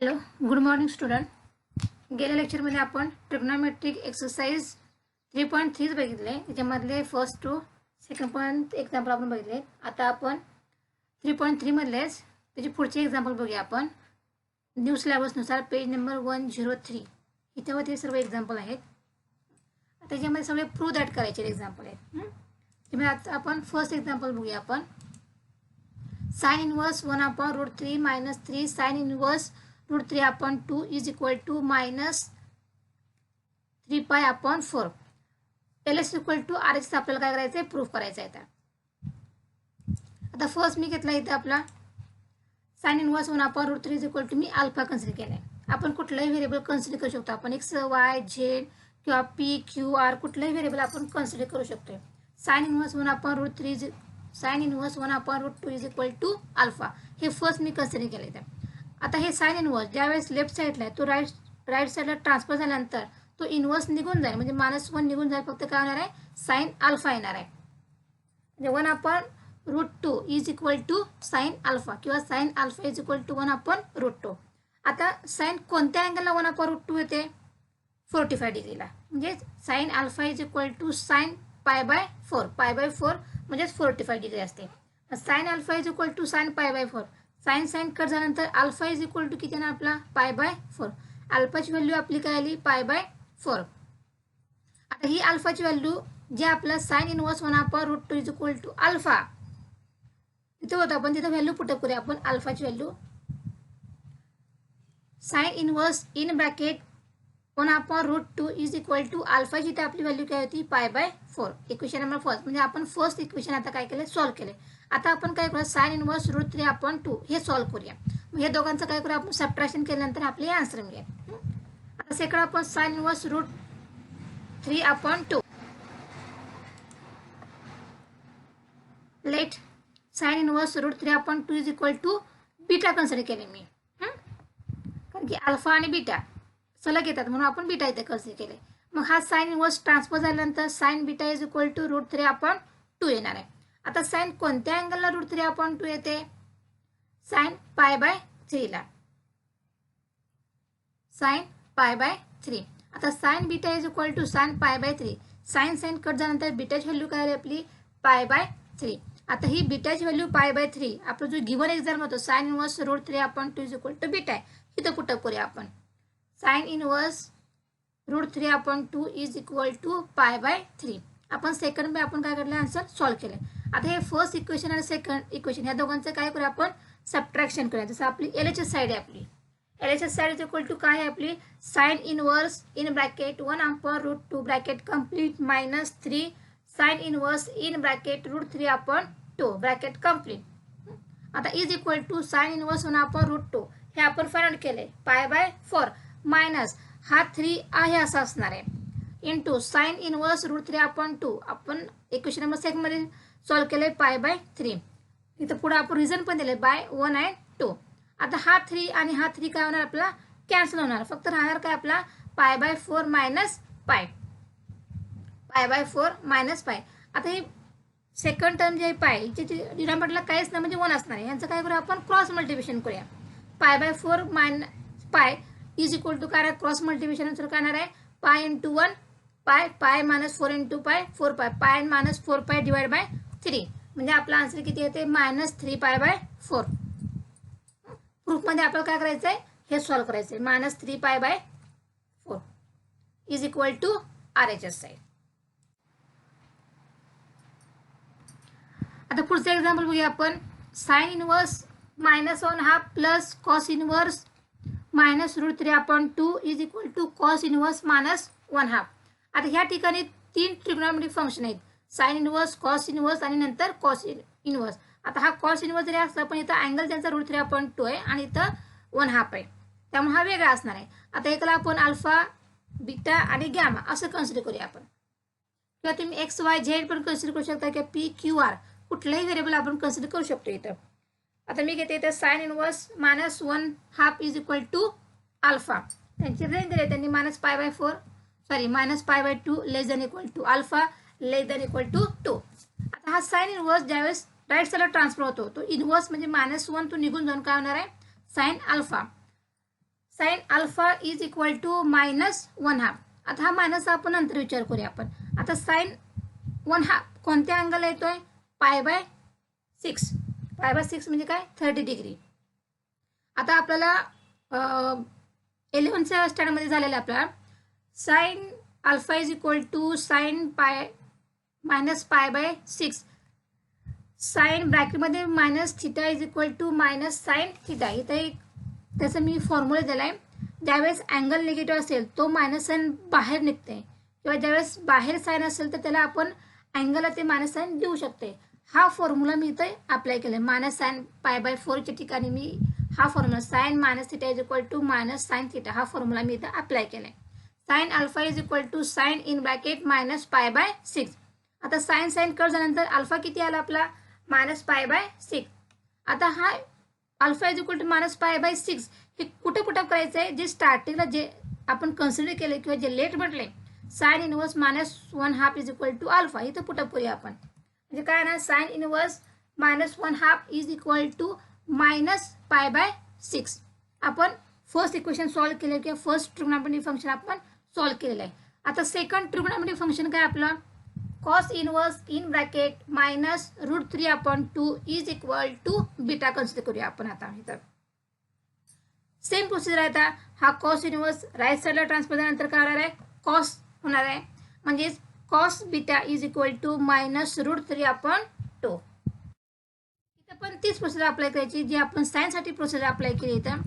Hello, good morning student. गेल्या लेक्चरमध्ये आपण ट्रिग्नोमेट्रिक एक्सरसाइज 3.3 बघितले. त्याच्यामधले first to second point example आपण बघितले. आता आपण 3.3 मधलेच त्याची पुढचे एक्झाम्पल बघूया. आपण न्यू सिलेबसनुसार पेज नंबर 103 इथं ते सर्व एक्झाम्पल आहेत. त्याच्यामध्ये सगळे प्रूव्ह दॅट करायचे एक्झाम्पल आहेत. त्यामुळे आता आपण फर्स्ट एक्झाम्पल बघूया. आपण sine inverse 1/√3 minus 3 sine inverse √3/2 is equal to minus 3π/4. LS equal to RH आपल्याला काय करायचं आहे, प्रूफ करायचं आहे. आता फर्स्ट मी घेतला इथं आपला sine inverse 1/√3 is equal to मी अल्फा कन्सिडर केलाय. आपण कुठलाही व्हेरिएबल कन्सिडर करू शकतो. आपण X, Y, Z किंवा P, Q, R कुठलाही व्हेरिएबल आपण कन्सिडर करू शकतो. Sine inverse 1/√3 sine inverse 1/√2 is equal to alpha. हे फर्स्ट मी कन्सिडर केलं आहे. आता हे साइन इनवर्स ज्यावेळेस लेफ्ट साईडला आहे तो राईट साईडला ट्रान्सफर झाल्यानंतर तो इनवर्स निघून जाईल, म्हणजे -1 निघून जाईल. फक्त काय होणार आहे, साइन अल्फा येणार आहे. म्हणजे 1/√2 is equal to sine alpha किंवा sine alpha is equal to 1/√2. आता साइन कोणत्या अँगलला 1/√2 येते, 45 डिग्रीला. म्हणजे sine alpha is equal to sine π/4. π/4 म्हणजे 45 डिग्री असते. Sine alpha is equal to sine π/4. Sine cut झाल्यानंतर अल्फा इज इक्वल टू किती ना आपला π/4. अल्फाची व्हॅल्यू आपली काय आली, π/4. आता ही अल्फाची व्हॅल्यू जे आपलं sine inverse 1/√2 is equal to alpha तिथे होतं, आपण तिथे व्हॅल्यू पुटअप करूया. आपण अल्फाची value sine inverse in bracket 1/√2 is equal to अल्फाची इथे आपली व्हॅल्यू काय होती, π/4. Equation number first. म्हणजे आपण फर्स्ट इक्वेशन आता काय केलं, सॉल्व्ह केले. आता आपण काय करूया, साइन इनवर्स √3/2 हे सॉल्व्ह करूया. मग हे दोघांचं काय करूया, आपण सबट्रॅक्शन केल्यानंतर आपले आन्सर मिळेल. आता सेकंड आपण sine inverse √3/2 let sine inverse √3/2 is equal to beta consider केले मी. कारण की अल्फा आणि बीटा सलग येतात म्हणून आपण बीटा इथे कन्सिडर केले. मग हा साइन इनवर्स ट्रान्सफर झाल्यानंतर sine beta is equal to √3/2 येणार आहे. आता साइन कोणत्या अँगलला √3/2 येते, साइन π/3 ला. साइन π/3. आता sine beta is equal to sine π/3. Sine cut झाल्यानंतर बीटाची व्हॅल्यू काय आहे आपली, π/3. आता ही बीटाची व्हॅल्यू π/3 आपला जो गिव्हन एक्झाम होतो sine inverse √3/2 is equal to beta आहे. इथं पुटअप करूया आपण. Sine inverse √3/2 is equal to π/3. आपण सेकंड आपण काय केलं, आन्सर सॉल्व्ह केले. आता हे फर्स्ट इक्वेशन आणि सेकंड इक्वेशन या दोघांचं काय करूया, आपण सबट्रॅक्शन करूया. जसं आपली LHS साईड आहे. आपली LHS side is equal to काय आहे आपली, sine inverse in bracket 1/√2 bracket complete minus 3 sine inverse in bracket √3/2 bracket complete. आता is equal to sine inverse 1/√2 हे आपण फाइंड केले, π/4 मायनस हा 3 आहे असा असणार आहे इंटू साइन इनवर्स √3/2 आपण इक्वेशन नंबर सेकंड मध्ये सॉल्व्ह केले π/3. इथं पुढे आपण रिझन पण दिले /1 आणि 2. आता हा 3 आणि हा 3 काय होणार आपला, कॅन्सल होणार. फक्त राहणार काय आपला π/4 मायनस π. π/4 मायनस π. आता ही सेकंड टर्म जे पाय डिनॉमिनेटरला काहीच नाही म्हणजे 1 असणार आहे. यांचं काय करूया आपण, क्रॉस मल्टिप्लिकेशन करूया. π/4 मायनस π इज इक्वल टू काय, क्रॉस मल्टिप्लिकेशन नंतर काय येणार आहे, π × 1 π मायनस 4 × π 4π π मायनस 4π डिवाइड बाय 3. म्हणजे आपला आन्सर किती येते, -3π/4. प्रूफ मध्ये आपल्याला काय करायचं आहे, हे सॉल्व्ह करायचं आहे. -3π/4 is equal to RHS side. आता पुढचं एक्झाम्पल बघूया आपण. Sine inverse -1/2 plus cos inverse -√3/2 is equal to cos inverse -1/2. आता ह्या ठिकाणी 3 ट्रिग्नोमेट्रिक फंक्शन आहेत, साइन इनवर्स, कॉस इनवर्स आणि नंतर कॉस इनवर्स. आता हा कॉस इनवर्स जरी असला पण इथं अँगल त्यांचा √3/2 आहे आणि इथं 1/2 आहे, त्यामुळे हा वेगळा असणार आहे. आता एकाला आपण अल्फा, बीटा आणि गॅमा असं कन्सिडर करूया आपण. किंवा तुम्ही X, Y, Z पण कन्सिडर करू शकता किंवा P, Q, R कुठलाही व्हेरिएबल आपण कन्सिडर करू शकतो इथं. आता मी घेते इथं sine inverse -1/2 is equal to alpha. त्यांची रेंज दिली त्यांनी -π/4 sorry -π/2 less than equal to alpha less than equal to 2. आता हा साइन इनवर्स ज्यावेळेस राईट साईडला ट्रान्सफर होतो तो इनवर्स म्हणजे -1 तो निघून जाऊन काय होणार आहे, sine alpha. Sine alpha is equal to -1/2. आता हा मायनस आपण नंतर विचार करूया आपण. आता साइन 1/2 कोणत्या अँगल येतोय? π/6. π/6 म्हणजे काय? 30 डिग्री. आता आपल्याला 11th स्टँडर्डमध्ये झालेलं आपल्याला sine alpha is equal to sine -π/6. Sine ब्रॅकेटमध्ये -θ इज इक्वल टू -sin θ. इथं एक त्याचं मी फॉर्म्युला दिला आहे. ज्यावेळेस अँगल निगेटिव्ह असेल तो मायनस साइन बाहेर निघते, किंवा ज्यावेळेस बाहेर साइन असेल तर त्याला आपण अँगलला ते मायनस साइन देऊ शकते. हा फॉर्म्युला मी इथे अप्लाय केला आहे. -sin π/4च्या ठिकाणी मी हा formula sine -θ is equal to -sin θ हा फॉर्म्युला मी इथे अप्लाय केला आहे. Sine alpha is equal to sine in bracket -π/6. आता साइन साइन कट झाल्यानंतर अल्फा किती आला आपला? -π/6. आता हा अल्फा इज इक्वल टू -π/6 हे कुठे पुटअप करायचं आहे? जे स्टार्टिंगला जे आपण कन्सिडर केले किंवा जे लेट म्हटले sine inverse -1/2 is equal to alpha, इथं पुटअप करूया आपण. म्हणजे काय ना, sine inverse -1/2 is equal to -π/6. आपण फर्स्ट इक्वेशन सॉल्व्ह केले किंवा फर्स्ट ट्रिग्नोमेट्रिक फंक्शन आपण सॉल्व्ह केलेलं आहे. आता सेकंड ट्रिग्नोमेट्रिक फंक्शन काय आपलं? Cos inverse in bracket -√3/2 is equal to beta consider करूया आपण. आता इथं सेम प्रोसिजर आहे. आता हा कॉस इनवर्स राईट साईडला ट्रान्सफर झाल्यानंतर काय होणार आहे? कॉस होणार आहे. म्हणजे cos beta is equal to -√3/2. इथं पण तीच प्रोसिजर अप्लाय करायची जी आपण साइनसाठी प्रोसिजर अप्लाय केली. इथं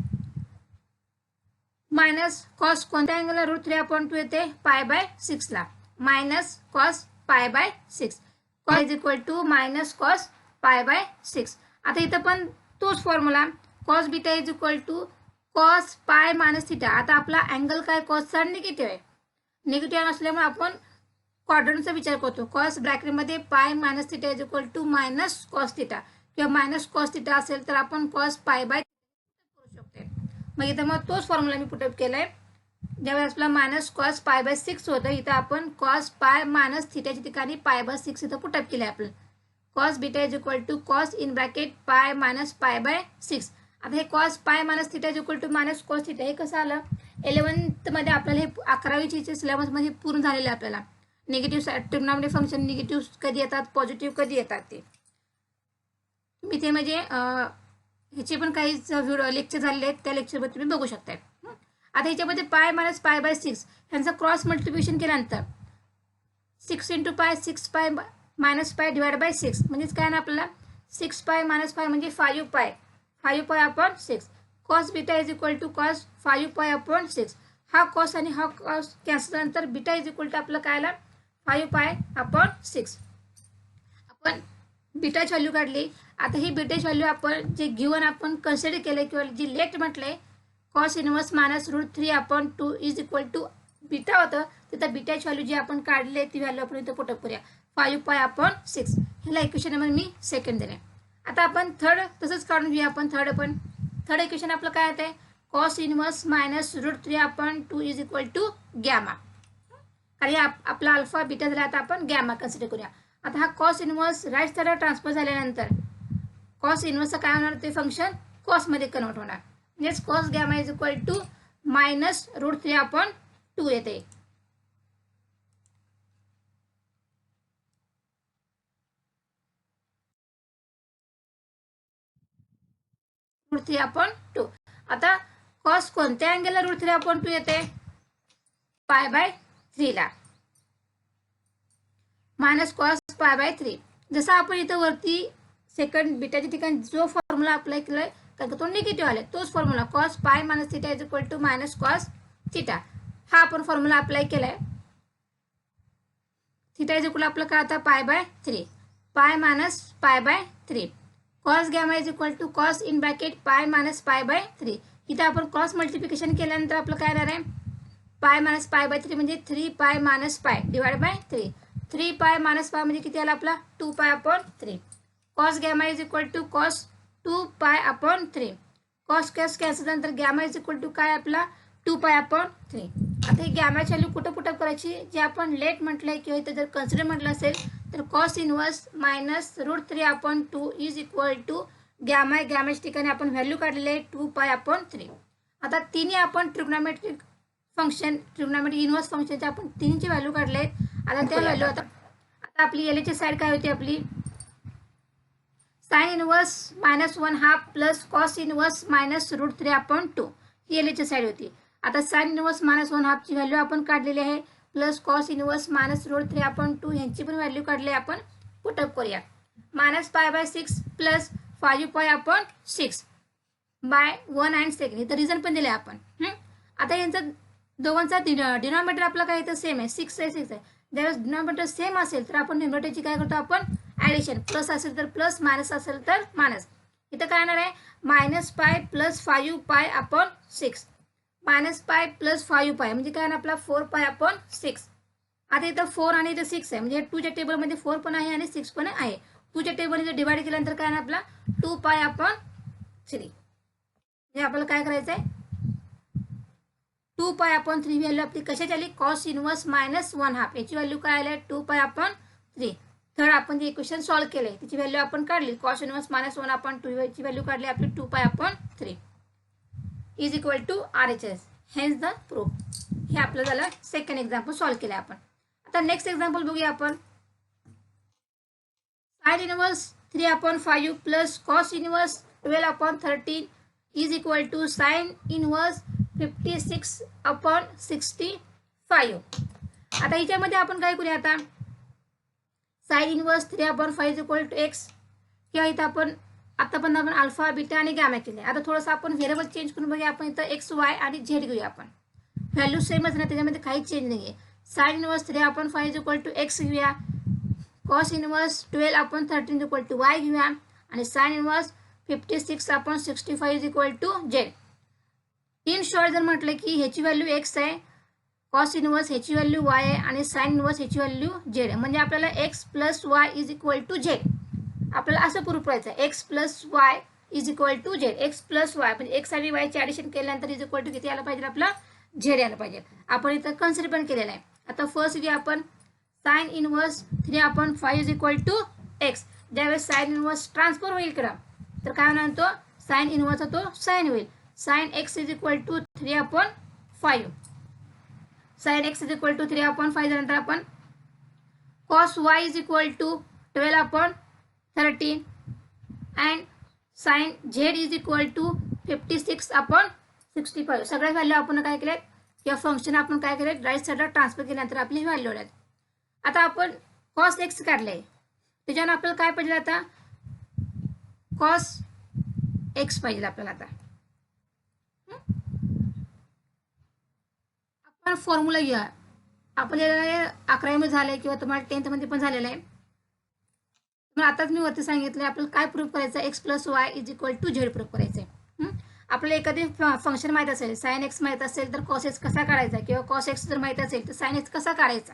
मायनस कॉस कोणत्या अँगलला √3/2 येते? π/6 ला. Minus cos π/6 cos is equal to minus cos π/6. आता इथं पण तोच formula cos beta is equal to cos pi minus theta. आता आपला अँगल काय? कॉसचा निगेटिव्ह आहे. निगेटिव्ह असल्यामुळे आपण क्वाड्रंटचा विचार करतो. कॉस ब्रॅकेटमध्ये π-θ is equal to minus cos theta, किंवा मायनस कॉस थिटा असेल तर आपण कॉस π/3 करू शकते. मग इथं मग तोच फॉर्म्युला मी पुटअप केलाय. ज्यावेळेस आपला मायनस कॉस π/6 होतं, इथं आपण कॉस π-θ ठिकाणी π/6 इथं पुटअप केलंय आपलं. Cos beta is equal to cos in bracket π-π/6. आता हे cos π-θ is equal to minus cos theta हे कसं आलं? 11th मध्ये आपल्याला हे 11वीच्या सिलेबसमध्ये पूर्ण झालेलं आहे. आपल्याला निगेटिव्ह ट्रिग्नोमेट्रिक फंक्शन निगेटिव्ह कधी येतात, पॉझिटिव्ह कधी येतात ते मी ते म्हणजे ह्याचे पण काही व्हिडिओ लेक्चर झालेले आहेत, त्या लेक्चरमध्ये तुम्ही बघू शकताय. आता ह्याच्यामध्ये π-π/6 ह्यांचा क्रॉस मल्टिप्लिकेशन केल्यानंतर 6 × π 6π -π डिवाइड बाय 6 म्हणजेच काय ना आपल्याला 6π -π म्हणजे 5π 5π/6. Cos beta is equal to cos 5π/6. हा कॉस आणि हा कॉस कॅन्सल झाल्यानंतर बीटा इज इक्वल टू आपलं काय आला? 5π/6. आपण बीटाची व्हॅल्यू काढली. आता ही बीटाची व्हॅल्यू आपण जे गिवन आपण कन्सिडर केले किंवा जी लेट म्हटले cos inverse -√3/2 is equal to beta होतं, तिथं बीटाची व्हॅल्यू जी आपण काढली ती व्हॅल्यू आपण इथं पुटअप करूया 5π/6. ह्याला इक्वेशन नंबर मी सेकंड दिले. आता आपण थर्ड तसंच काढून घेऊया. आपण थर्ड इक्वेशन आपलं काय येते? Cos inverse -√3/2 is equal to gamma. आणि आपला अल्फा बीटा झाला. आता आपण गॅमा कन्सिडर करूया. आता हा कॉस इनवर्स राईट साईडला ट्रान्सफर झाल्यानंतर कॉस इनवर्सचं काय होणार? ते फंक्शन कॉसमध्ये कन्वर्ट होणार. म्हणजेच cos gamma is equal to -√3/2 येते. √3/2. आता कॉस कोणत्या अँगलला √3/2 येते? π/3 ला. Minus cos π/3. जसं आपण इथं वरती सेकंड बीटाच्या ठिकाणी जो फॉर्म्युला अप्लाय केलाय कारण तो निगेटिव्ह आले, तोच formula cos π - θ is equal to minus cos theta हा आपण फॉर्म्युला अप्लाय केलाय. थिटा इज इक्वल आपलं काय आता? π/3 π - π/3. Cos gamma is equal to cos in bracket π - π/3. इथं आपण क्रॉस मल्टिप्लिकेशन केल्यानंतर आपलं काय राहणार आहे? π - π/3 म्हणजे 3π - π डिवाइड बाय 3. 3π - π म्हणजे किती आला आपला? 2π/3. Cos gamma is equal to cos 2π/3. Cos cancel झाल्यानंतर गॅमा इज इक्वल टू काय आपला? 2π/3. आता ही गॅमाची व्हॅल्यू कुठं पुटअप करायची? जे आपण लेट म्हटलंय किंवा इथं जर कन्सिडर म्हटलं असेल तर cos inverse -√3/2 is equal to गॅमाच्या ठिकाणी आपण व्हॅल्यू काढलेली आहे 2π/3. आता तिन्ही आपण ट्रिग्नोमेट्रिक फंक्शन ट्रिग्नोमेट्रिक इनवर्स फंक्शनचे आपण तिन्हीची व्हॅल्यू काढले. आता त्या व्हॅल्यू आता आपली एलची साईड काय होती आपली sine inverse -1/2 plus cos inverse -√3/2 ही एलची साईड होती. आता साइन इनवर्स -1/2 ची व्हॅल्यू आपण काढलेली आहे प्लस कॉस इनवर्स -√3/2 यांची पण व्हॅल्यू काढली. आपण पुटअप करूया. -π/6 प्लस 5π/6 बाय 1 and 2 इथं रिझन पण दिले आपण. आता यांचा दोघांचा डिनॉमिनेटर आपला काय इथं सेम आहे 6 आहे 6 आहे. ज्यावेळेस डिनॉमिनेटर सेम असेल तर आपण न्यूमरेटरची काय करतो आपण ॲडिशन. प्लस असेल तर प्लस मायनस असेल तर मायनस. इथं काय येणार आहे -π प्लस 5π/6 -π प्लस 5π म्हणजे काय आपला 4π/6. आता इथं 4 आणि इथं 6 आहे म्हणजे 2च्या टेबलमध्ये 4 पण आहे आणि 6 पण आहे. 2च्या टेबलमध्ये डिवाइड केल्यानंतर काय आहे आपला 2π/3 म्हणजे आपल्याला काय करायचं आहे 2π/3 व्हॅल्यू आपली कशाची आली कॉस इनवर्स -1/2 याची व्हॅल्यू काय आली 2π/3. थर्ड आपण जे इक्वेशन सॉल्व्ह केले त्याची व्हॅल्यू आपण काढली कॉस इनवर्स -1/2 याची व्हॅल्यू काढली आपली 2π/3 is equal to RHS. Hence the proof. हे आपलं झालं सेकंड एक्झाम्पल सॉल्व्ह केलं आपण. आता नेक्स्ट एक्झाम्पल बघूया आपण. Sine inverse 3/5 plus cos inverse 12/13 is equal to sine inverse 56/65. आता याच्यामध्ये आपण काय करूया आता sine inverse 3/5 is equal to x किंवा इथं आपण आतापर्यंत आपण अल्फा बीटा आणि गॅमा केले. आता थोडंसं आपण व्हेरिएबल चेंज करून बघूया. आपण इथं x y आणि z घेऊया. आपण व्हॅल्यू सेमच नाही त्याच्यामध्ये काही चेंज नाही आहे. Sine inverse 3/5 is equal to x घेऊया. Cos inverse 12/13 is equal to y घेऊया आणि sine inverse 56/65 is equal to z. In short जर म्हटलं की ह्याची व्हॅल्यू x आहे कॉस इनवर्स ह्याची व्हॅल्यू y आहे आणि साइन इनवर्स ह्याची व्हॅल्यू z आहे. म्हणजे आपल्याला x plus y is equal to z आपल्याला असं प्रूफ करायचं आहे x plus y is equal to z. x plus y म्हणजे x आणि y चे ॲडिशन केल्यानंतर इज इक्वल टू किती आलं पाहिजे आपला z यायला पाहिजे. आपण इथं कन्सिडर पण केलेलं आहे. आता फर्स्ट घ्या आपण sine inverse 3/5 is equal to x. ज्यावेळेस साइन इनवर्स ट्रान्सफर होईल इकडं तर काय होणार तो साइन इनवर्सचा तो साइन होईल. Sine x is equal to 3/5. Sine x is equal to 3/5 झाल्यानंतर आपण cos y is equal to 12/13 and sine z is equal to 56/65. सगळ्या व्हॅल्यू आपण काय केल्यात किंवा फंक्शन आपण काय केलं राईट साईडला ट्रान्सफर केल्यानंतर आपली व्हॅल्यू आल्यात. आता आपण कॉस x काढले त्याच्यानं आपल्याला काय पाहिजे आता कॉस x पाहिजे आपल्याला. आता आपण फॉर्म्युला घेऊया. आपल्याला 11वी झालंय किंवा तुम्हाला 10th मध्ये पण झालेलं आहे. आताच मी वरती सांगितलं आपल्याला काय प्रूफ करायचं x plus y is equal to z proof करायचं आहे. आपल्याला एखादी फंक्शन माहीत असेल साइन x माहीत असेल तर कॉस x कसा काढायचा किंवा कॉस x जर माहीत असेल तर साइन x कसा काढायचा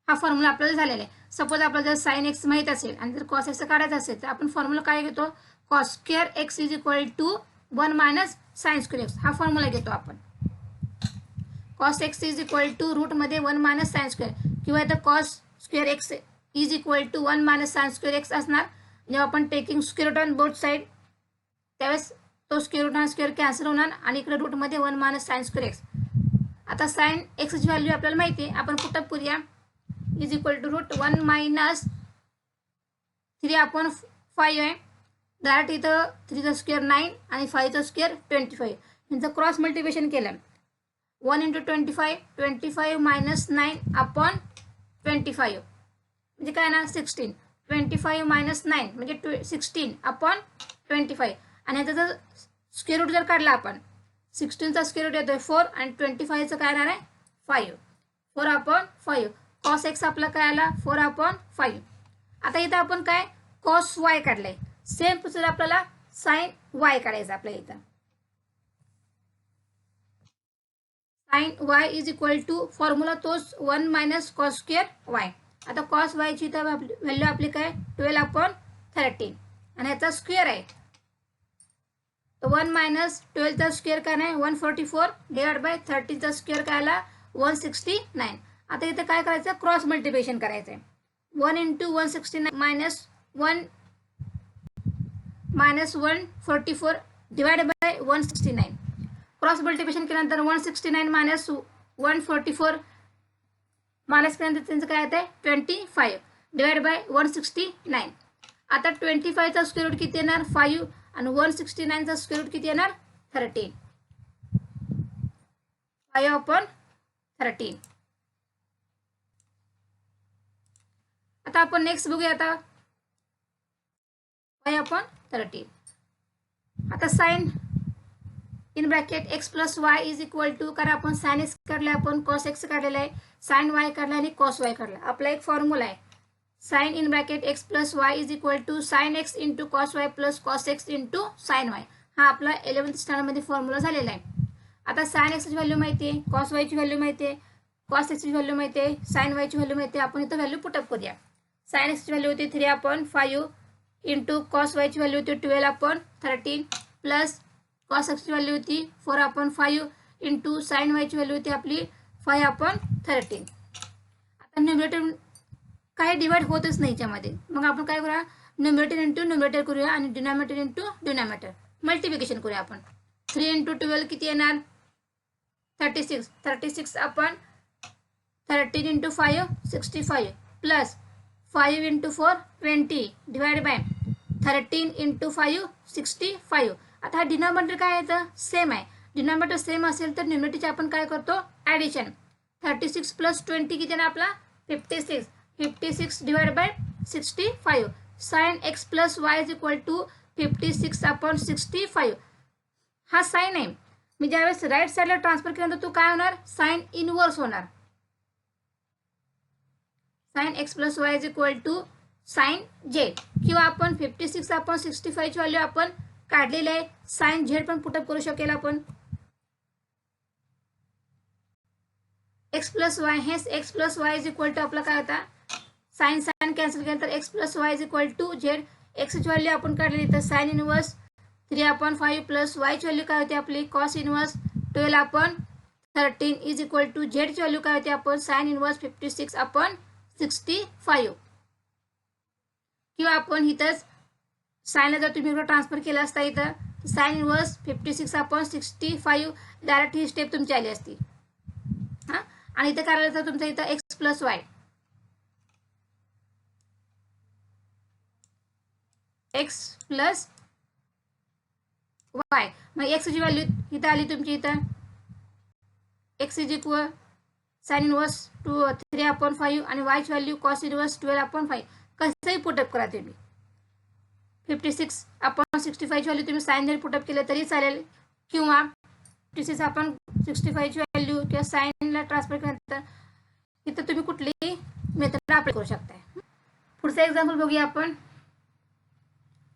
हा फॉर्म्युला आपल्याला झालेला आहे. सपोज आपल्याला जर साइन x माहीत असेल आणि जर कॉस x काढायचा असेल तर आपण फॉर्म्युला काय घेतो cos square x is equal to 1 minus sine square x हा फॉर्म्युला घेतो आपण. Cos x is equal to root मध्ये 1 मायनस साइन स्क्वेअर किंवा इथं cos square x is equal to 1 minus sine square x असणार. जेव्हा आपण taking square root on both side त्यावेळेस तो स्क्वेअर रूट हा स्क्वेअर कॅन्सल होणार आणि इकडे रूट मध्ये 1 मायनस साइन स्क्वेअर x. आता साइन x ची व्हॅल्यू आपल्याला माहिती आहे आपण पुटअप करूया is equal to root 1 minus 3/5 आहे. डायरेक्ट इथं 3चा स्क्वेअर 9 आणि 5चा स्क्वेअर 25 यांचं क्रॉस मल्टिप्लिकेशन केलं 1 × 25 मायनस 9/25 म्हणजे काय ना 16. 25 मायनस 9 म्हणजे 16/25 आणि ह्याचा जर स्क्वेअर रूट जर काढला आपण 16चा स्क्वेअर रूट येतोय 4 आणि 25चं काय येणार आहे 5. 4/5 कॉस x आपला काय आला 4/5. आता इथं आपण काय कॉस y काढलंय सेम प्रोसेस आपल्याला साइन y काढायचं आपल्या इथं. Sine y is equal to formula तोच 1 मायनस कॉस स्क्वेअर y. आता कॉस y ची तर व्हॅल्यू आपली काय 12/13 आणि याचा स्क्वेअर आहे तर 1 मायनस 12चा स्क्वेअर काय नाही 144 डिवाइड बाय 13चा स्क्वेअर काय आला 169. आता इथे काय करायचं क्रॉस मल्टिप्लिकेशन करायचं आहे 1 × 169 minus 144 divide by 169 cross multiplication केल्यानंतर 169 मायनस 144 मायनस केल्यानंतर त्यांचं काय येतं 25 डिवाइड बाय 169. आता 25चा स्क्वेअर रूट किती येणार 5 आणि 169चा स्क्वेअर रूट किती येणार 13. 5/13. आता आपण नेक्स्ट बघूया. आता 5/13. आता sine in bracket x plus y is equal to, कारण आपण साइन एक्स काढले, आपण कॉस एक्स काढलेला आहे, साइन वाय काढला आणि कॉस वाय काढला. आपला एक फॉर्म्युला आहे sine in bracket x plus y is equal to sine x into cos y plus cos x into sine y. हा आपला 11th स्टँडर्डमध्ये फॉर्म्युला झालेला आहे. आता साइन एक्सची व्हॅल्यू माहिती आहे, कॉस वायची व्हॅल्यू माहिती आहे, कॉस एक्सची व्हॅल्यू माहिती आहे, साइन वायची व्हॅल्यू माहिती आहे. आपण इथं व्हॅल्यू पुटअप करूया. साइन एक्सची व्हॅल्यू होती 3/5 इंटू कॉस वायची व्हॅल्यू होती 12/13 प्लस कॉस एक्सची व्हॅल्यू होती 4/5 इंटू साइन वायची व्हॅल्यू होती आपली 5/13. आता न्यूमरेटर काही डिवाइड होतच नाही याच्यामध्ये, मग आपण काय करूया न्यूमरेटर इंटू न्यूमरेटर करूया आणि डिनॉमिनेटर इंटू डिनॉमिनेटर मल्टिप्लिकेशन करूया. आपण 3 इंटू 12 किती येणार 36. 36/13 into 5 65 plus 5 into 4 20 divide by 13 into 5 65. आता हा डिनॉमिनेटर काय येतं सेम आहे. डिनॉमिनेटर सेम असेल तर न्यूमरेटरचे आपण काय करतो ॲडिशन. 36 प्लस 20 किती येणार आपला 56. 56 divide by 65. Sine x plus y is equal to 56/65. हा साइन आहे. मी ज्यावेळेस राईट साईडला ट्रान्सफर केल्यानंतर तो काय होणार साइन इनवर्स होणार. Sine x plus y is equal to sine z, किंवा आपण 56/65 ची व्हॅल्यू आपण काढलेली आहे. साइन झेड पण पुटअप करू शकेल आपण. एक्स प्लस वाय, हे x plus y is equal to आपला काय होता साइन साइन कॅन्सल केलं तर x plus y is equal to z. एक्सची व्हॅल्यू आपण काढली तर साइन इनवर्स 3/5 प्लस वायची व्हॅल्यू काय होती आपली cos inverse 12/13 is equal to झेडची व्हॅल्यू काय होती आपण साइन इनवर्स 56/65. किंवा आपण इथंच साइनला जर तुम्ही ट्रान्सफर केलं असता इथं साइन इनवर्स 56/65 डायरेक्ट ही स्टेप तुमची आली असती. हां, आणि इथं करायला तर तुमचं इथं x plus Y, x plus Y, मग एक्सची व्हॅल्यू इथं आली तुमची. इथं x is equal sign inverse 3/5 आणि वायची व्हॅल्यू कॉस इनवर्स 12/5. कसंही पुटअप करा तुम्ही. 56/65 ची व्हॅल्यू तुम्ही साइन जरी पुटअप केलं तरी चालेल, किंवा 56/65 ची व्हॅल्यू किंवा साइनला ट्रान्सफर केल्यानंतर इथं तुम्ही कुठलीही मेथड अप्लाय करू शकता. पुढचं एक्झाम्पल बघूया आपण.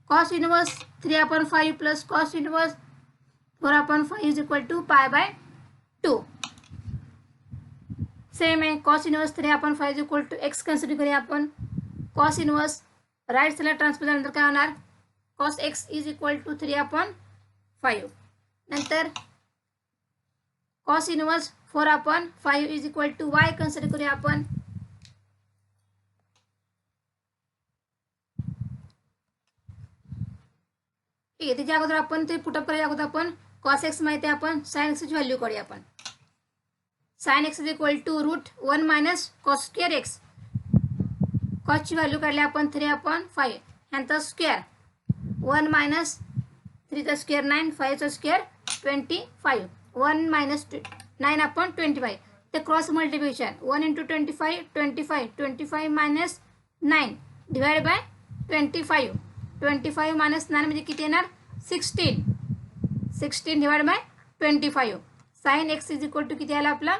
Cos inverse 3/5 plus cos inverse 4/5 is equal to π/2. Same आहे. Cos inverse 3/5 is equal to x consider करूया आपण. कॉस इनवर्स राईट साईडला ट्रान्सफर झाल्यानंतर काय होणार cos x is equal to 3/5. नंतर cos inverse 4/5 is equal to y consider करूया आपण. ठीक आहे, त्याच्या अगोदर आपण ते पुटअप करायच्या अगोदर आपण कॉस एक्स माहिती आहे, आपण साइन एक्सची व्हॅल्यू काढूया. आपण sine x is equal to √1 minus cos square x. कॉसची व्हॅल्यू काढली आपण 3/5, ह्यांचा स्क्वेअर 1 मायनस 3चा स्क्वेअर 9, 5चा स्क्वेअर 25, 1 मायनस 9/25. ते cross multiplication 1 into 25 25 25 minus 9 divide by 25. 25 minus 9 म्हणजे किती येणार 16. 16 divide by 25. Sine x is equal to किती आला आपला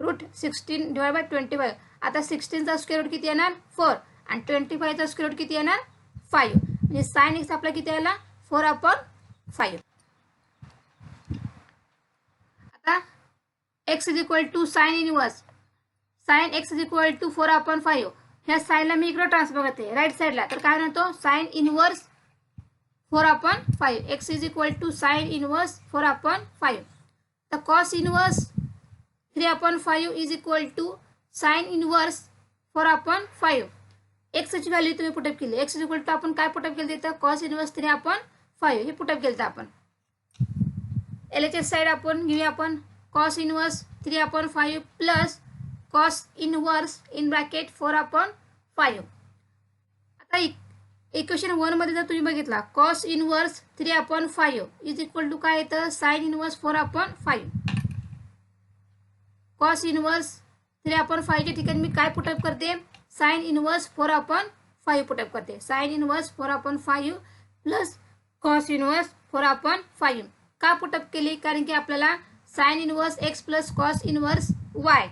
√16 डिवाइड बाय 25. आता 16चा स्क्वेअर रूट किती येणार 4 आणि 25चा स्क्वेअर रूट किती येणार 5. म्हणजे साइन एक्स आपला किती आला 4/5. आता x is equal to sine inverse. Sine x is equal to 4/5. ह्या साइनला मी इकडे ट्रान्सफर करते राईट साईडला, तर काय होतो sine inverse 4/5. X is equal to sine inverse 4/5. तर cos inverse 3/5 is equal to sine inverse 4/5. एक्सची व्हॅल्यू तुम्ही पुटअप केली. एक्स इज इक्वल टू आपण काय पुटअप केलं तिथं कॉस इनवर्स 3/5 हे पुटअप केलं आपण. LHS साईड आपण घेऊया आपण cos inverse 3/5 plus cos inverse in bracket 4/5. आता इक्वेशन 1 मध्ये जर तुम्ही बघितला cos inverse 3/5 is equal to काय येतं साइन इनवर्स 4/5. कॉस इनवर्स 3/5 च्या ठिकाणी मी काय पुटअप करते साइन इनवर्स 4/5 पुटअप करते. Sign inverse 4/5 plus cos inverse 4/5 का पुटअप केली कारण की आपल्याला sine inverse x plus cos inverse y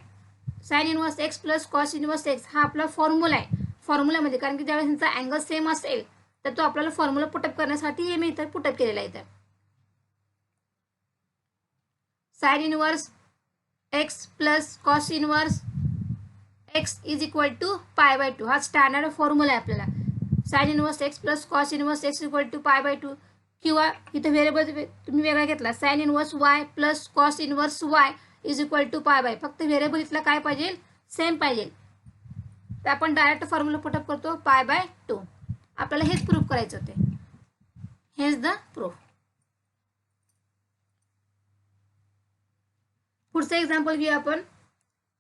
sign inverse x plus cos inverse x हा आपला फॉर्म्युला आहे. फॉर्म्युलामध्ये कारण की ज्यावेळेस त्यांचा अँगल सेम असेल तर तो आपल्याला फॉर्म्युला पुटअप करण्यासाठी हे मी इथं पुटअप केलेला आहे. इथं sine inverse x plus cos inverse x is equal to π/2 हा स्टँडर्ड फॉर्म्युला आहे आपल्याला. Sine inverse x plus cos inverse x equal to π/2 किंवा इथं व्हेरिएबल तुम्ही वेगळा घेतला sine inverse y plus cos inverse y is equal to π/. फक्त variable इथला काय पाहिजे सेम पाहिजे तर आपण डायरेक्ट फॉर्म्युला पुटअप करतो π/2. आपल्याला हेच प्रूफ करायचं होते. हेच द प्रूफ. पुढचं एक्झाम्पल घेऊया आपण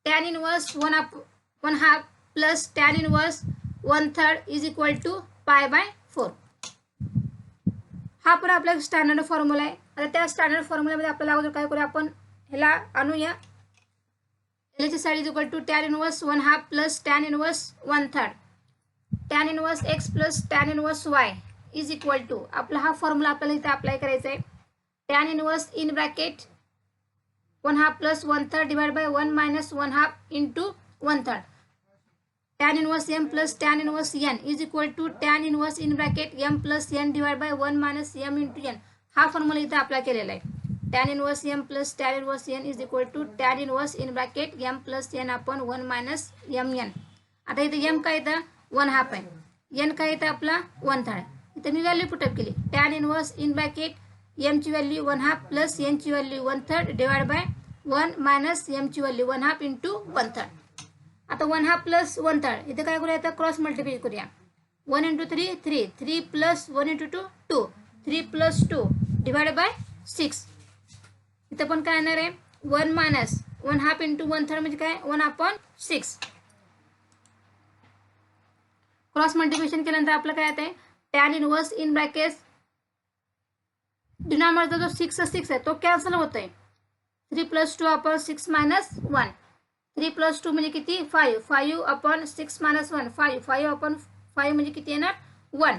tan inverse 1/2 plus tan inverse 1/3 is equal to π/4. हा पण आपला स्टँडर्ड फॉर्म्युला आहे. आता त्या स्टँडर्ड फॉर्म्युल्यामध्ये आपल्याला अगोदर काय करूया आपण ह्याला आणूया. LHS side is equal to tan inverse 1/2 plus tan inverse 1/3 tan inverse x plus tan inverse y is equal to आपला हा फॉर्म्युला आपल्याला इथे अप्लाय करायचा आहे. tan inverse in bracket 1/2 plus 1/3 divide by 1 minus 1/2 into 1/3 tan inverse m plus tan inverse n is equal to tan inverse in bracket m plus n divide by 1 minus m into n हा formula इथे apply केलेला आहे. tan inverse m plus tan inverse n is equal to tan inverse in bracket m plus n upon 1 minus mn. आता इथे m काय येतं 1/2 आहे. n काय येतं आपला 1/3. इथे मी व्हॅल्यू पुटअप केली. tan inverse in bracket m ची व्हॅल्यू 1/2 प्लस n ची value 1/3 divide by 1 minus m ची व्हॅल्यू 1/2 इंटू 1/3. आता 1/2 प्लस 1/3 इथे काय करूया आता क्रॉस मल्टिप्लाय करूया. 1 into 3 3 3 plus 1 into 2 2 3 plus 2 divide by 6. इथं पण काय येणार आहे 1 मायनस 1/2 इंटू 1/3 म्हणजे काय 1/6. क्रॉस मल्टिप्लिकेशन केल्यानंतर आपलं काय येत आहे tan inverse in bracket denominator जो 6 आहे तो कॅन्सल होत आहे. 3 प्लस 2 अपॉन 6 मायनस 1 3 प्लस 2 म्हणजे किती 5 5 अपॉन 6 मायनस 1 5 5 अपॉन 5 म्हणजे किती येणार 1.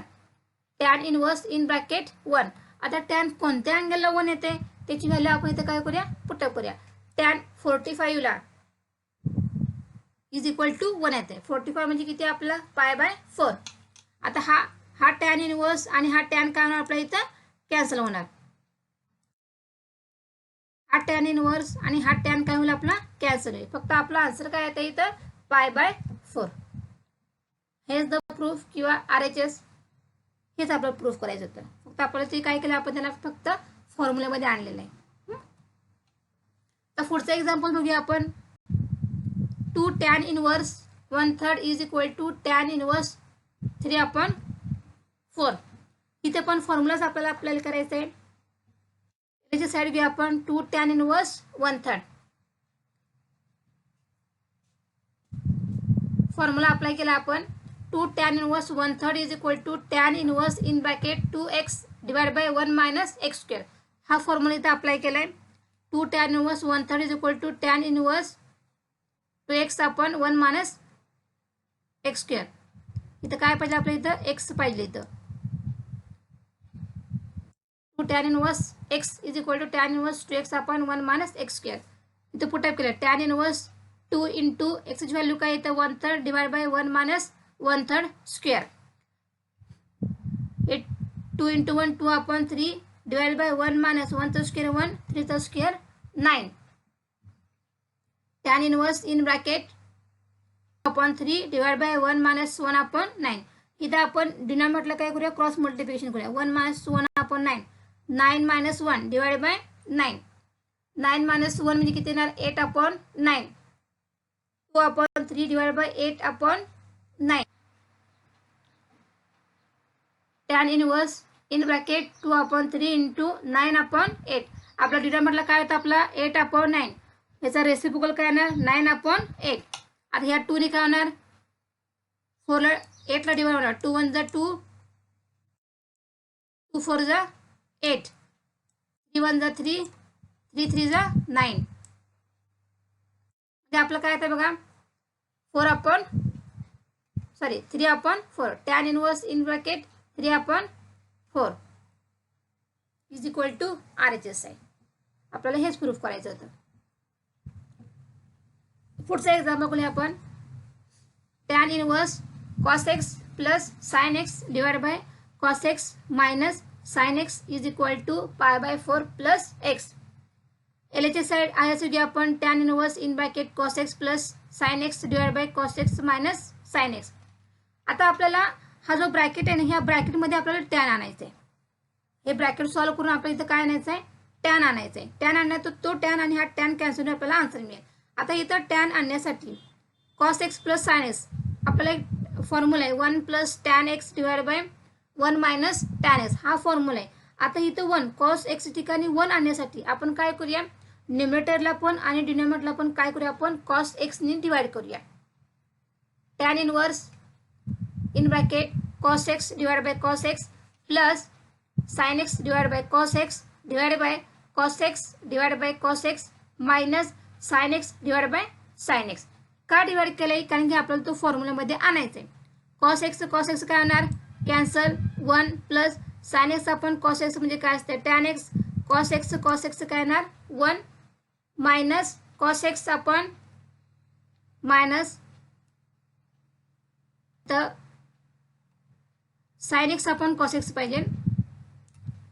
tan inverse in bracket 1. आता tan कोणत्या अँगलला 1 येते त्याची व्हॅल्यू आपण इथे काय करूया पुटअप करूया. tan 45 ला इज इक्वल टू 1 येते. 45 म्हणजे किती आपलं π/4. आता हा tan इनवर्स आणि हा tan काय होणार आपल्या इथं कॅन्सल होणार. हा tan इनवर्स आणि हा tan काय होईल आपला कॅन्सल होईल. फक्त आपला आन्सर काय येतं इथं π/4. हेच द प्रूफ किंवा RHS हेच आपलं प्रूफ करायचं होतं. फक्त आपल्याला ते काय केलं आपण त्याला फक्त फॉर्म्युल्यामध्ये आणलेलं आहे. तर पुढचं एक्झाम्पल बघूया आपण 2 tan inverse 1/3 is equal to tan inverse 3/4. इथे पण फॉर्म्युलाच आपल्याला अप्लाय करायचं आहे. त्याची साईड घेऊया आपण 2 tan इनवर्स 1/3 फॉर्म्युला अप्लाय केला आपण 2 tan inverse 1/3 is equal to tan inverse in bracket 2x divide by 1 minus x square हा फॉर्म्युला इथे अप्लाय केलाय. 2 tan inverse 1/3 is equal to tan inverse 2x upon 1 minus x square. इथं काय पाहिजे आपल्या इथं x पाहिजे. इथं 2 tan inverse x is equal to tan inverse 2x upon 1 minus x square. इथं पुटअप केलं tan इनवर्स 2 इंटू x ची व्हॅल्यू काय येतं 1/3 divide by 1 minus 1/3 square. 2 into 1 2 upon 3 divide by 1 minus 1 चा स्क्वेअर 1 3 चा square 9. tan inverse in bracket upon 3 divide by 1 minus 1 upon 9. इथं आपण डिनॉमिनेटरला काय करूया क्रॉस मल्टिप्लिकेशन करूया. 1 minus 1 upon 9 9 minus 1 divide by 9 9 minus 1 म्हणजे किती येणार 8 upon 9 2 upon 3 divide bye 8 upon 9. tan inverse in bracket 2 upon 3 into 9 upon 8 आपला डिनॉमिनेटरला काय होतं आपला 8/9, याचा रेसिप्रोकल काय येणार 9/8. आता ह्या 2 ने काय होणार 4ला 8ला डिवाइड होणार 2 1 जा 2, 2 4 जा 8, 3 1 जा 3, 3 3 जा 9. म्हणजे आपलं काय येतं बघा 3/4 tan inverse in bracket 3/4 is equal to RHS आहे. आपल्याला हेच प्रूफ करायचं होतं. पुढचं एक्झाम्पल करूया आपण. tan inverse cos x plus sin x divide by cos x minus sin x is equal to π/4 plus x. LHS side आयाचं घ्या आपण tan inverse in bracket cos x plus sin x divide by cos x minus sin x. आता आपल्याला हा जो bracket आहे ना ह्या ब्रॅकेटमध्ये आपल्याला tan आणायचं आहे. हे ब्रॅकेट सॉल्व करून आपल्याला इथं काय आणायचं आहे tan आणायचं आहे. tan आणणार तर तो tan आणि हा tan कॅन्सल होऊन आपल्याला आन्सर मिळेल. आता इथं tan आणण्यासाठी cos x plus sin x आपल्याला एक फॉर्म्युला आहे 1 plus tan x divide by 1 minus tan x हा फॉर्म्युला आहे. आता इथं 1 cos x ठिकाणी 1 आणण्यासाठी आपण काय करूया न्यूमरेटरला पण आणि डिनॉमिनेटरला पण काय करूया आपण cos x ने डिवाइड करूया. tan inverse in bracket cos x divide by cos x plus sin x divide by cos x divide by cos x divide by cos x minus sin x divide bye sin x. का divide केलंय कारण की आपल्याला तो फॉर्म्युलामध्ये आणायचं आहे. cos x काय होणार कॅन्सल 1 प्लस sin x आपण cos x म्हणजे काय असते tan x cos x काय येणार 1 मायनस cos x आपण मायनस तर sin x आपण cos x पाहिजे.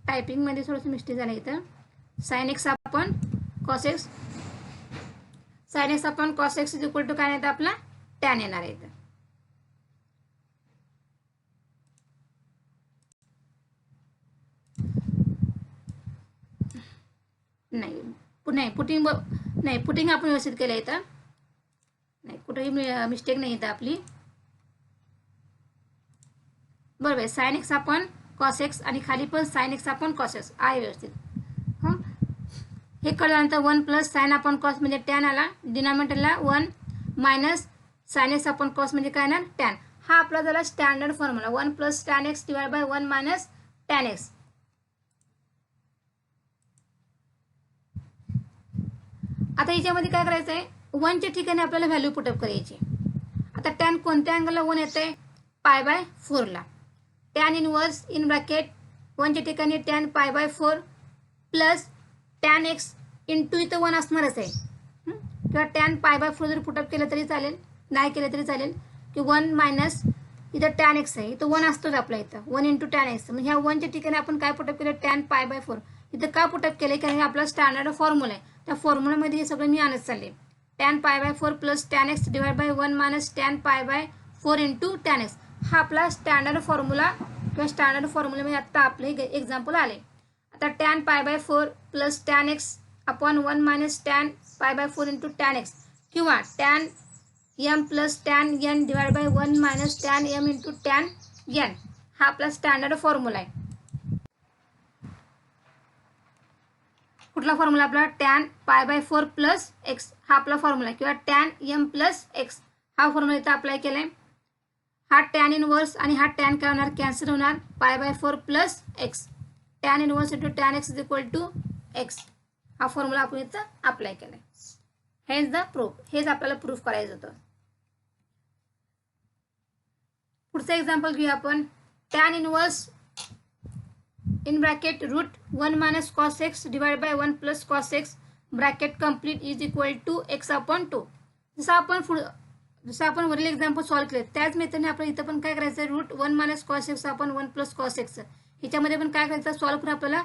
टायपिंग मध्ये थोडंसं मिस्टेक झालं इथं. sin x आपण cos x is equal to काय येतं आपला tan येणार आहे इथं. पुटिंग आपण व्यवस्थित केलं इथं. नाही कुठेही मिस्टेक नाही इथं आपली. बरोबर आहे sin x आपण cos x आणि खाली पण sin x आपण cos x आहे व्यवस्थित. हां हे कळल्यानंतर 1 प्लस sin आपण cos म्हणजे tan आला. डिनॉमिनेटरला 1 मायनस sin x आपण cos म्हणजे काय येणार tan. हा आपला झाला standard formula 1 plus tan x divide by 1 minus tan x. आता याच्यामध्ये काय करायचं आहे 1 च्या ठिकाणी आपल्याला व्हॅल्यू पुटअप करायची. आता tan कोणत्या अँगलला 1 येते π/4 ला. tan इनवर्स इन ब्रॅकेट 1 च्या ठिकाणी tan π/4 plus tan x into इथं 1 असणारच आहे किंवा tan π/4 जर पुटअप केलं तरी चालेल नाही केलं तरी चालेल की 1 मायनस इथं tan x आहे इथं 1 असतोच आपल्या इथं 1 इंटू tan x. म्हणजे ह्या 1 च्या ठिकाणी आपण काय पुटअप केलं tan π/4 इथं का पुटअप केलं कारण आपला स्टँडर्ड फॉर्म्युला आहे. त्या फॉर्म्युलामध्ये हे सगळं मी आणत चालले. tan π/4 plus tan x divide by 1 minus tan π/4 into tan x हा आपला स्टँडर्ड फॉर्म्युला किंवा स्टँडर्ड फॉर्म्युलामध्ये आता आपले एक्झाम्पल आले. आता tan π/4 plus tan x upon 1 minus tan π/4 into tan x किंवा tan m plus tan n divide by 1 minus tan m into tan n हा आपला स्टँडर्ड फॉर्म्युला आहे. कुठला फॉर्म्युला आपला tan π/4 प्लस x हा आपला फॉर्म्युला किंवा tan m प्लस x हा फॉर्म्युला इथं अप्लाय केलाय. हा tan इनवर्स आणि हा tan काय होणार कॅन्सल होणार π/4 plus x. tan inverse into tan x is equal to x हा फॉर्म्युला आपण इथं अप्लाय केलाय. हेच द प्रूफ हेच आपल्याला प्रूफ करायचं होतं. पुढचं एक्झाम्पल घेऊया आपण. tan inverse in bracket root 1 minus cos x divide by 1 plus cos x bracket complete is equal to x/2. जसं आपण वरील एक्झाम्पल सॉल्व्ह केले त्याच मेथडने आपण इथं पण काय करायचं रूट 1 मायनस cos x आपण 1 प्लस cos x ह्याच्यामध्ये पण काय करायचं सॉल्व्ह करून आपल्याला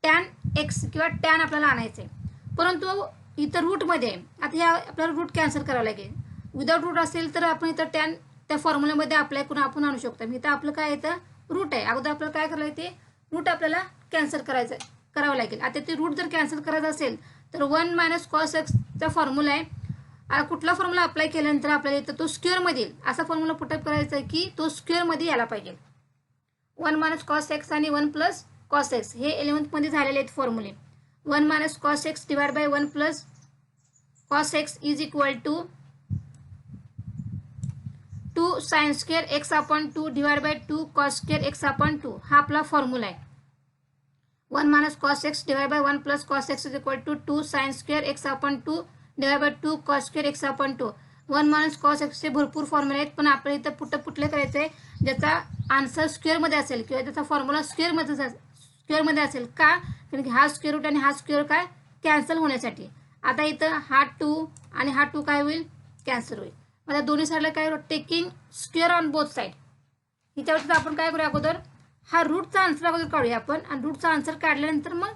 tan x किंवा tan आपल्याला आणायचं आहे. परंतु इथं रूटमध्ये आता ह्या आपल्याला रूट कॅन्सल करावं लागेल. विदाउट रूट असेल तर आपण इथं tan त्या फॉर्म्युलामध्ये अप्लाय करून आपण आणू शकतो. इथं आपलं काय येतं रूट आहे. अगोदर आपल्याला काय करायला ते रूट आपल्याला कॅन्सल करावं लागेल. आता ते रूट जर कॅन्सल करायचं असेल तर 1 मायनस cos x चा फॉर्म्युला आहे. कुठला फॉर्म्युला अप्लाय केल्यानंतर आपल्याला इथं तो स्क्वेअरमध्ये येईल असा फॉर्म्युला पुटअप करायचा आहे की तो स्क्वेअरमध्ये यायला पाहिजे. 1 मायनस cos x आणि 1 प्लस cos x हे 11th मध्ये झालेले आहेत फॉर्म्युले. 1 minus cos x divided by 1 plus cos x is equal to 2 sin square x upon 2 divided by 2 cos square x upon 2 हा आपला फॉर्म्युला आहे. 1 minus cos x divided by 1 plus cos x is equal to 2 sin square x upon 2 divided by 2 cos square x upon 2. 1 minus cos x चे भरपूर फॉर्म्युले आहेत, पण आपल्याला इथं कुठले करायचे आहे ज्याचा आन्सर स्क्वेअरमध्ये असेल किंवा त्याचा फॉर्म्युला स्क्वेअरमध्ये असेल. का? कारण की हा स्क्वेअर रूट आणि हा स्क्वेअर काय कॅन्सल होण्यासाठी. आता इथं हा 2 आणि हा 2 काय होईल कॅन्सल होईल. आता दोन्ही साईडला काय taking square on both side. हिच्यावरती आपण काय करूया अगोदर हा रूटचा आन्सर अगोदर काढूया आपण आणि रूटचा आन्सर काढल्यानंतर मग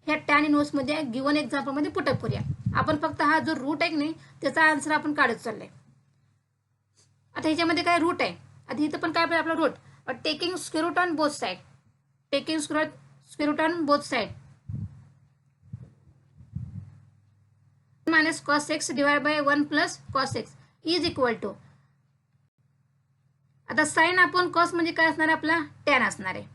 ह्या टॅन इनव्हर्समध्ये गिवन एक्झाम्पलमध्ये पुटअप करूया. आपण फक्त हा जो रूट आहे की नाही त्याचा आन्सर आपण काढत चाललाय. आता ह्याच्यामध्ये काय रूट आहे. आता इथं पण काय पाहिजे आपला root taking square root on both side. Taking square root on both side minus cos x divide by 1 plus cos x is equal to. आता साइन आपण कॉस म्हणजे काय असणार आपला टॅन असणार आहे.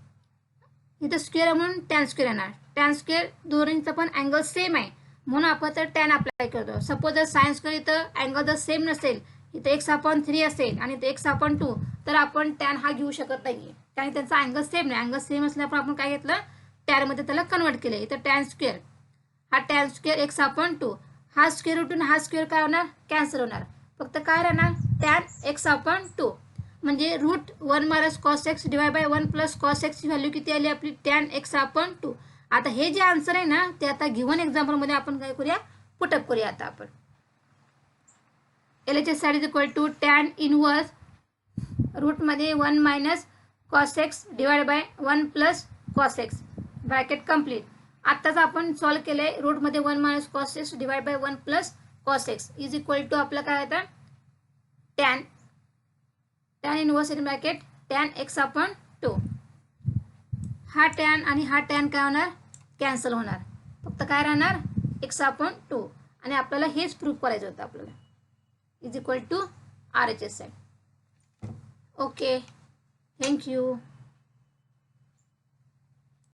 इथं स्क्वेअर म्हणून टॅन स्क्वेअर येणार. टॅन स्क्वेअर दोन्हीचा पण अँगल सेम आहे म्हणून आपण तर टॅन अप्लाय करतो. सपोज जर साइन स्क्वेअर इथं अँगल जर सेम नसेल इथं एक्स अपॉन 3 असेल आणि इथं एक्स अपॉन 2 तर आपण टॅन हा घेऊ शकत नाही कारण त्यांचा अँगल सेम नाही. अँगल सेम असल्यामुळे आपण काय घेतलं टॅनमध्ये त्याला कन्वर्ट केलं. इथं टॅन स्क्वेअर हा टॅन स्क्वेअर एक्स अपॉन 2 हा स्क्वेअर रूटून हा स्क्वेअर काय होणार कॅन्सल होणार. फक्त काय राहणार टॅन एक्स अपॉन 2 म्हणजे root 1 minus cos x divide by 1 plus cos एक्सची व्हॅल्यू किती आली आपली टॅन एक्स अपॉन 2. आता हे जे आन्सर आहे ना ते आता गिव्हन एक्झाम्पलमध्ये आपण काय करूया पुटअप करूया. आता आपण LHS side is equal to tan inverse रूटमध्ये 1 minus cos x divide by 1 plus cos x bracket complete. आत्ताच आपण सॉल्व केले रूटमध्ये 1 minus cos x divide by 1 plus cos x is equal to आपलं काय होतं tan inverse in bracket tan x upon 2. हा tan आणि हा टॅन काय होणार कॅन्सल होणार. फक्त काय राहणार एक्स अपॉन 2 आणि आपल्याला हेच प्रूफ करायचं होतं आपल्याला is equal to RHS side. Okay thank you.